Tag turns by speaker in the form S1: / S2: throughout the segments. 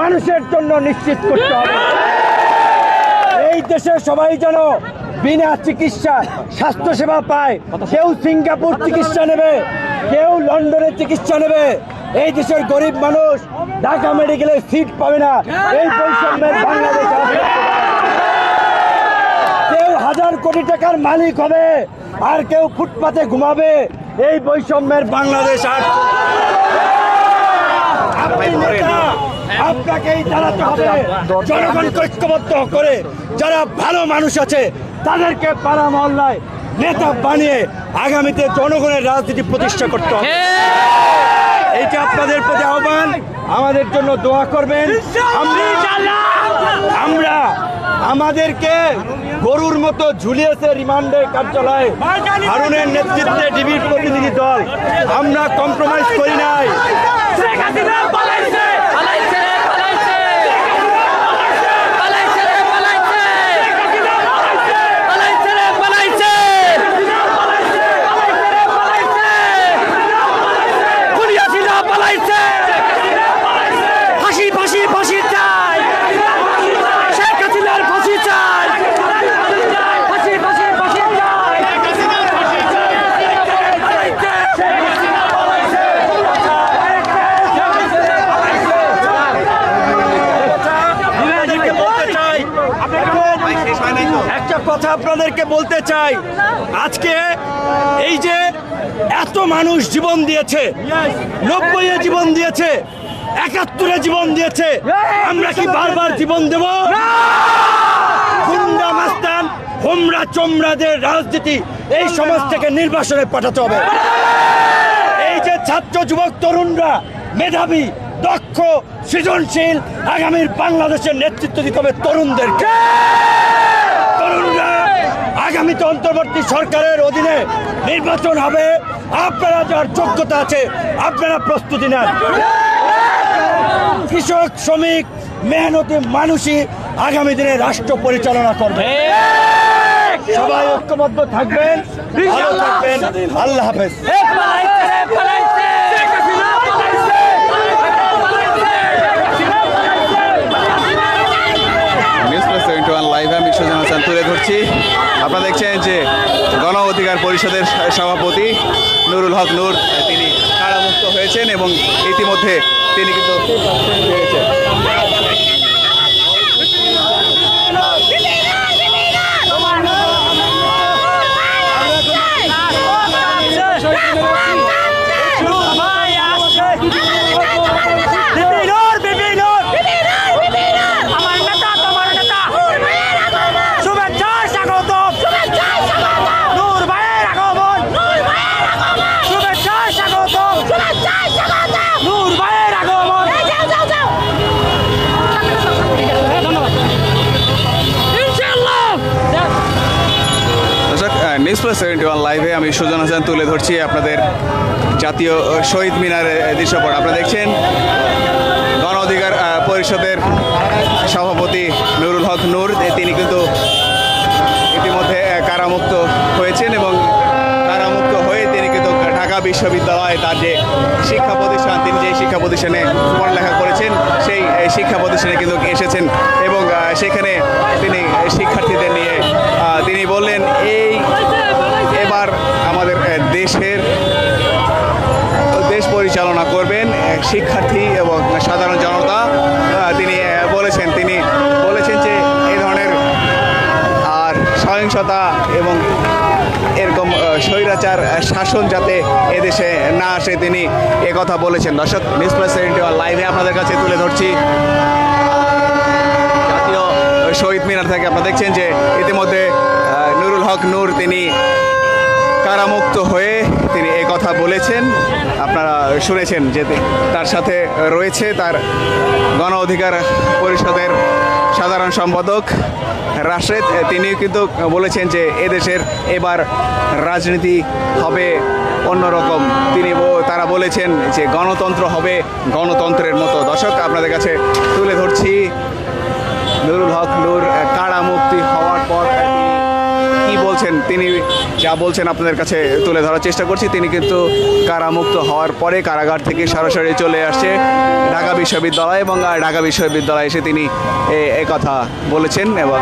S1: মানুষের জন্য নিশ্চিত করতে হবে। এই দেশে সবাই যেন বিনা চিকিৎসা স্বাস্থ্যসেবা পায়। কেউ সিঙ্গাপুর চিকিৎসা নেবে, কেউ লন্ডনে চিকিৎসা নেবে। এই দেশের গরিব মানুষ ঢাকা মেডিকেলে সিট পাবে না। এই বৈষম্যের বাংলাদেশ কেউ 1000 কোটি টাকার মালিক হবে আর কেউ ফুটপাতে ঘুমাবে। এই বৈষম্যের বাংলাদেশ আর আপনাকেই দাঁড়াতে হবে। জনগণকে ঐক্যবদ্ধ করে যারা ভালো মানুষ আছে তাদেরকে পাড়া মহল্লায় নেতা বানিয়ে আগামীতে জনগণের রাজনীতি প্রতিষ্ঠা করতে হবে। এইটা আপনাদের প্রতি আহ্বান। আমাদের জন্য দোয়া করবেন। আমরা আমাদেরকে গরুর মতো ঝুলিয়েছে রিমান্ডে কার্যালয়ে হারুনের নেতৃত্বে ডিবির প্রতিনিধি দল। আমরা কম্প্রোমাইজ করি নাই। একটা কথা আপনাদেরকে বলতে চাই, আজকে এই যে এত মানুষ জীবন দিয়েছে, 90-এ জীবন দিয়েছে, 71-এ জীবন দিয়েছে, আমরা কি বারবার জীবন দেব? গুন্ডা মাস্তান হোমরা চোমরাদের রাজনীতি এই সমাজ থেকে নির্বাসনে পাঠাতে হবে। এই যে ছাত্র যুবক তরুণরা মেধাবী, দক্ষ, সৃজনশীল আগামীর বাংলাদেশের নেতৃত্ব দিতে হবে তরুণদেরকে। তরুণরা আগামীতে অন্তর্বর্তী সরকারের অধীনে নির্বাচন হবে। আপনারা যার যোগ্যতা আছে আপনারা প্রস্তুতি নেন। কৃষক, শ্রমিক, মেহনতি মানুষই আগামী দিনে রাষ্ট্র পরিচালনা করবে। সবাই ঐক্যবদ্ধ থাকবেন, ভালো থাকবেন। আল্লাহ হাফেজ।
S2: লাইভে আমি সুজন হাসান তুলে ধরছি। আপনারা দেখছেন যে গণ অধিকার পরিষদের সভাপতি নুরুল হক নূর তিনি কারামুক্ত হয়েছেন এবং ইতিমধ্যে তিনি কিন্তু নিউজ প্লাস 71 লাইভে আমি সুজন হাসান তুলে ধরছি আপনাদের জাতীয় শহীদ মিনারের দৃশ্যপট। আপনারা দেখছেন গণ অধিকার পরিষদের সভাপতি নুরুল হক নূর তিনি কিন্তু ইতিমধ্যে কারামুক্ত হয়েছেন এবং কারামুক্ত হয়ে তিনি কিন্তু ঢাকা বিশ্ববিদ্যালয় তার যে শিক্ষা প্রতিষ্ঠান, তিনি যে শিক্ষা প্রতিষ্ঠানে পড়ালেখা করেছেন সেই শিক্ষা প্রতিষ্ঠানে কিন্তু এসেছেন এবং সেখানে তিনি শিক্ষার্থীদের নিয়ে তিনি বললেন এবার আমাদের দেশ পরিচালনা করবেন শিক্ষার্থী এবং সাধারণ জনতা। তিনি বলেছেন যে এই ধরনের আর সহিংসতা এবং এরকম স্বৈরাচার শাসন যাতে এদেশে না আসে তিনি একথা বলেছেন। দর্শক, নিউজ প্লাস 71 লাইভে আপনাদের কাছে তুলে ধরছি জাতীয় শহীদ মিনার থেকে। আপনারা দেখছেন যে ইতিমধ্যে নুরুল হক নূর তিনি কারামুক্ত হয়ে তিনি এই কথা বলেছেন। আপনারা শুনেছেন যে তার সাথে রয়েছে তার গণ অধিকার পরিষদের সাধারণ সম্পাদক রাশেদ। তিনি কিন্তু বলেছেন যে এদেশের এবার রাজনীতি হবে অন্যরকম। তারা বলেছেন যে গণতন্ত্র হবে গণতন্ত্রের মতো। দর্শক, আপনাদের কাছে তুলে ধরছি নুরুল হক নূর কারামুক্তি হওয়ার পর কি বলছেন। বলছেন, তিনি যা বলছেন আপনাদের কাছে তুলে ধরার চেষ্টা করছি। তিনি কিন্তু কারামুক্ত হওয়ার পরে কারাগার থেকে সরাসরি চলে আসছে ঢাকা বিশ্ববিদ্যালয়, এবং ঢাকা বিশ্ববিদ্যালয়ে এসে তিনি এ কথা বলেছেন, এবং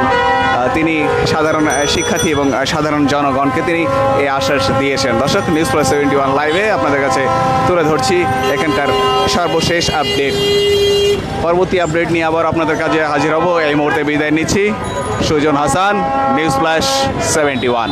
S2: তিনি সাধারণ শিক্ষার্থী এবং সাধারণ জনগণকে তিনি এই আশ্বাস দিয়েছেন। দর্শক, নিউজ প্লাস 71 লাইভে আপনাদের কাছে তুলে ধরছি এখানকার সর্বশেষ আপডেট। পরবর্তী আপডেট নিয়ে আবার আপনাদের কাছে হাজির হব। এই মুহূর্তে বিদায় নিচ্ছি। Sujan Hasan, News Plus 71।